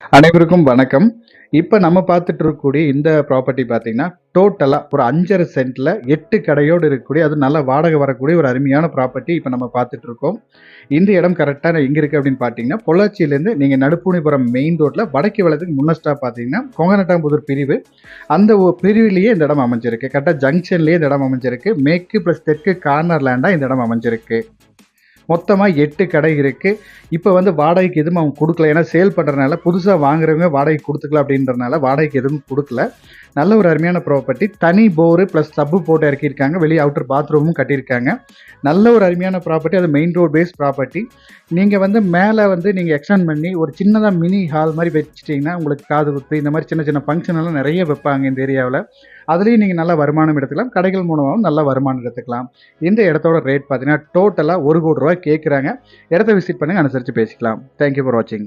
அனைவருக்கும் வணக்கம். இப்ப நம்ம பார்த்துட்டு இருக்கக்கூடிய இந்த ப்ராப்பர்ட்டி பார்த்தீங்கன்னா, டோட்டலா ஒரு 5½ சென்ட்ல 8 கடையோடு இருக்கக்கூடிய, அதுவும் நல்ல வாடகை வரக்கூடிய ஒரு அருமையான ப்ராப்பர்ட்டி இப்ப நம்ம பார்த்துட்டு இருக்கோம். இந்த இடம் கரெக்ட்டா எங்க இருக்கு அப்படின்னு பார்த்தீங்கன்னா, பொள்ளாச்சியிலேருந்து நீங்க நடுப்பூணிபுரம் மெயின் ரோட்ல வடக்கு வலதுக்கு முன்ன ஸ்டாப் பார்த்தீங்கன்னா, கொங்கநாட்டாம்புதூர் பிரிவு. அந்த பிரிவிலேயே இந்த இடம் அமைஞ்சிருக்கு. கரெக்ட்டா ஜங்ஷன்லேயே இந்த இடம் அமைஞ்சிருக்கு. மேற்கு பிளஸ் தெற்கு கார்னர் லேண்டா இந்த இடம் அமைஞ்சிருக்கு. மொத்தமா 8 கடை இருக்கு. இப்ப வந்து வாடகைக்கு எதுவும் அவங்க குடுக்கல. ஏன்னா சேல் பண்றனால புதுசா வாங்குறவங்க வாடகைக்கு குடுத்துக்கலாம் அப்படின்றனால வாடகைக்கு எதுவும் குடுக்கல. நல்ல ஒரு அருமையான ப்ராப்பர்ட்டி. தனி போரு பிளஸ் சப்பு போட்டு இறக்கியிருக்காங்க. வெளிய அவுட்டர் பாத்ரூமும் கட்டியிருக்காங்க. நல்ல ஒரு அருமையான ப்ராப்பர்ட்டி. அது மெயின் ரோட் பேஸ் ப்ராப்பர்ட்டி. நீங்க வந்து மேல வந்து நீங்க எக்ஸ்டெண்ட் பண்ணி ஒரு சின்னதா மினி ஹால் மாரி வச்சுட்டீங்கன்னா, உங்களுக்கு காது குத்து இந்த மாரி சின்ன சின்ன ஃபங்ஷன் எல்லாம் நெறைய வைப்பாங்க இந்த ஏரியாவுல. அதுலயும் நீங்க நல்ல வருமானம் எடுத்துக்கலாம். கடைகள் மூலமாவும் நல்ல வருமானம் எடுத்துக்கலாம். இந்த இடத்தோட ரேட் பார்த்தீங்கன்னா, டோட்டலா ரூ. 1,00,00,000 கேட்குறாங்க. இடத்த விசிட் பண்ணுங்க. அனுசரிச்சு பேசிக்கலாம். தேங்க் யூ ஃபார் வாட்சிங்.